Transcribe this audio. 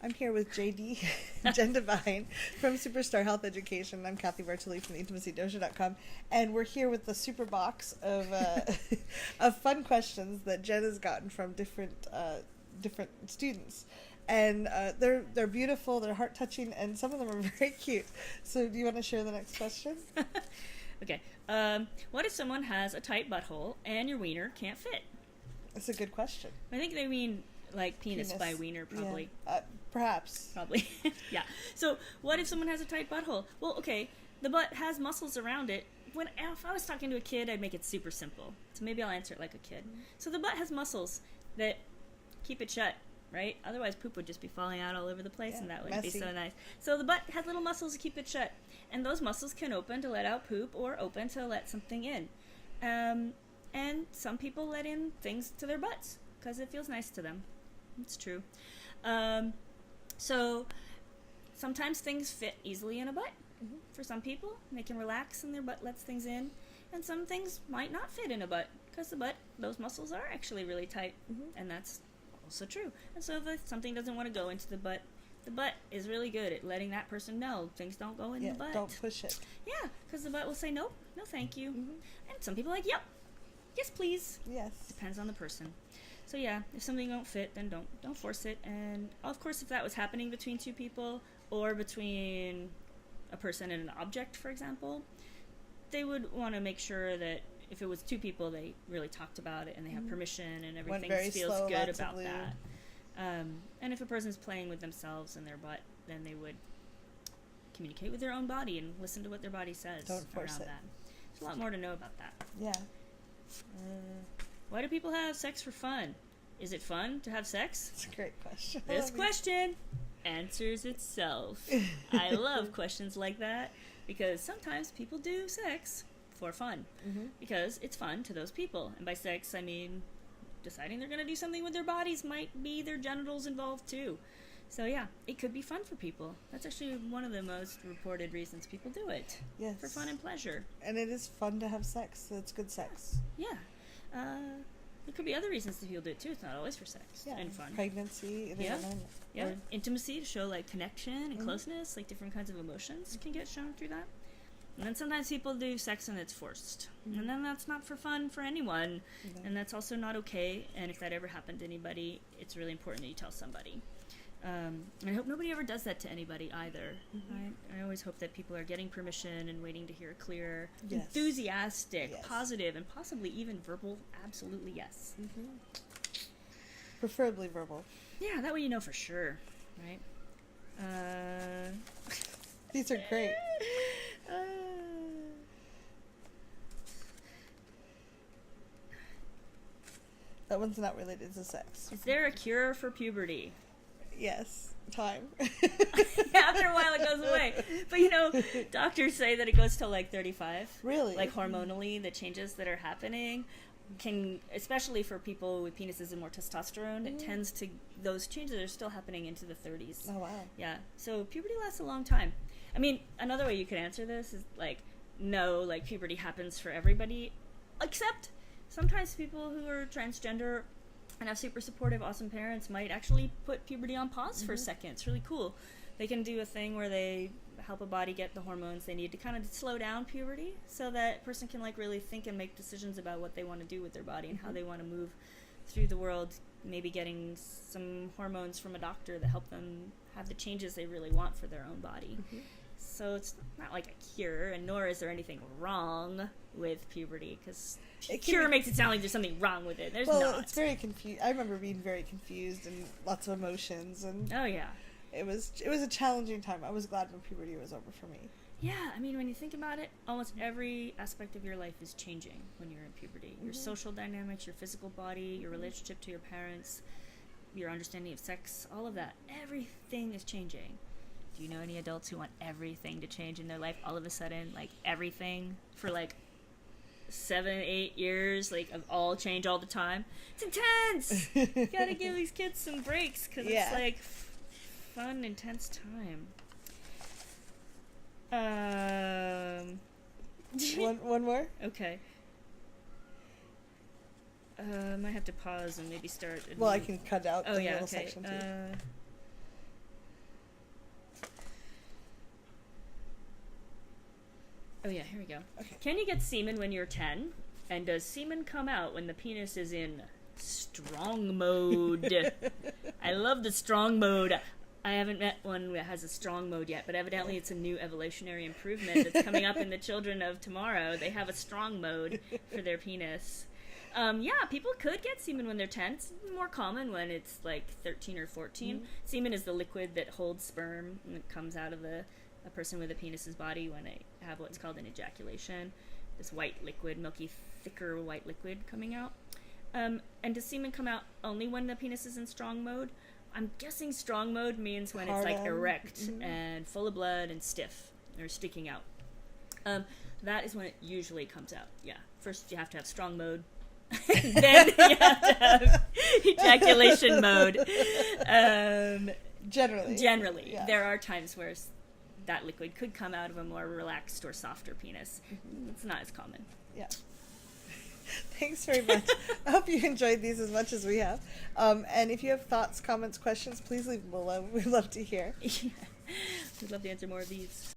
I'm here with JD, Jen Devine from Superstar Health Education. I'm Cathy Vartuli from theintimacydojo.com, and we're here with the super box of of fun questions that Jen has gotten from different students. And they're beautiful, they're heart-touching, and some of them are very cute. So do you want to share the next question? Okay. What if someone has a tight butthole and your wiener can't fit? That's a good question. I think they mean like penis by wiener, probably. Yeah. Perhaps. Probably. Yeah. So what if someone has a tight butthole? Well, okay, the butt has muscles around it. If I was talking to a kid, I'd make it super simple. So maybe I'll answer it like a kid. Mm-hmm. So the butt has muscles that keep it shut, right? Otherwise, poop would just be falling out all over the place, and that wouldn't be so nice. So the butt has little muscles to keep it shut, and those muscles can open to let out poop or open to let something in. And some people let in things to their butts because it feels nice to them. It's true. So sometimes things fit easily in a butt. Mm-hmm. For some people, they can relax and their butt lets things in. And some things might not fit in a butt because those muscles are actually really tight. Mm-hmm. And that's also true. And so if something doesn't want to go into the butt is really good at letting that person know things don't go in the butt. Don't push it. Yeah, because the butt will say, nope, no thank you. Mm-hmm. And some people are like, yep, yes please. Yes. Depends on the person. So yeah, if something don't fit, then don't force it. And of course, if that was happening between two people or between a person and an object, for example, they would want to make sure that if it was two people, they really talked about it and they have permission and everything feels good about that. And if a person's playing with themselves and their butt, then they would communicate with their own body and listen to what their body says. Don't force it. That. There's a lot more to know about that. Yeah. Why do people have sex for fun? Is it fun to have sex? It's a great question. This question answers itself. I love questions like that because sometimes people do sex for fun because it's fun to those people. And by sex, I mean deciding they're going to do something with their bodies might be their genitals involved too. So yeah, it could be fun for people. That's actually one of the most reported reasons people do it. Yes. For fun and pleasure. And it is fun to have sex, so it's good sex. Yeah. There could be other reasons that people do it too. It's not always for sex and fun. Pregnancy. Yeah. Intimacy to show like connection and closeness, like different kinds of emotions can get shown through that. And then sometimes people do sex and it's forced. And then that's not for fun for anyone. And that's also not okay. And if that ever happened to anybody, it's really important that you tell somebody. And I hope nobody ever does that to anybody either. Right? I always hope that people are getting permission and waiting to hear a clear, enthusiastic, positive, and possibly even verbal, absolutely yes. Preferably verbal. Yeah, that way you know for sure, right? These are great. That one's not related to sex. Is there a cure for puberty? Yes. Time. After a while it goes away. But doctors say that it goes till like 35. Really? Like hormonally, the changes that are happening can, especially for people with penises and more testosterone, it tends to, those changes are still happening into the 30s. Oh, wow. Yeah. So puberty lasts a long time. I mean, another way you could answer this is like, no, like puberty happens for everybody, except sometimes people who are transgender and have super supportive, awesome parents might actually put puberty on pause for a second. It's really cool. They can do a thing where they help a body get the hormones they need to kind of slow down puberty so that person can like really think and make decisions about what they want to do with their body and how they want to move through the world, maybe getting some hormones from a doctor that help them have the changes they really want for their own body. So it's not like a cure, and nor is there anything wrong with puberty, because cure makes it sound like there's something wrong with it. There's not. It's very confused. I remember being very confused and lots of emotions, and it was a challenging time. I was glad when puberty was over for me. Yeah, I mean, when you think about it, almost every aspect of your life is changing when you're in puberty. Your social dynamics, your physical body, your relationship to your parents, your understanding of sex, all of that. Everything is changing. Do you know any adults who want everything to change in their life all of a sudden? Like, everything for, like, 7-8 years, like, of all change all the time? It's intense! You gotta give these kids some breaks, because it's, like, fun, intense time. One more? Okay. Might have to pause and maybe start. I can cut out the little section, too. we go. Okay. Can you get semen when you're 10? And does semen come out when the penis is in strong mode? I love the strong mode. I haven't met one that has a strong mode yet, but evidently it's a new evolutionary improvement that's coming up in the children of tomorrow. They have a strong mode for their penis. Yeah, people could get semen when they're 10. It's more common when it's like 13 or 14. Mm-hmm. Semen is the liquid that holds sperm and it comes out of a person with a penis's body when they have what's called an ejaculation. This white liquid, milky, thicker white liquid coming out. And does semen come out only when the penis is in strong mode? I'm guessing strong mode means when it's like erect and full of blood and stiff or sticking out. That is when it usually comes out. Yeah. First you have to have strong mode. Then you have to have ejaculation mode. Generally. Yeah. There are times where that liquid could come out of a more relaxed or softer penis. It's not as common. Yeah. Thanks very much. I hope you enjoyed these as much as we have. And if you have thoughts, comments, questions, please leave them below. We'd love to hear. Yeah. We'd love to answer more of these.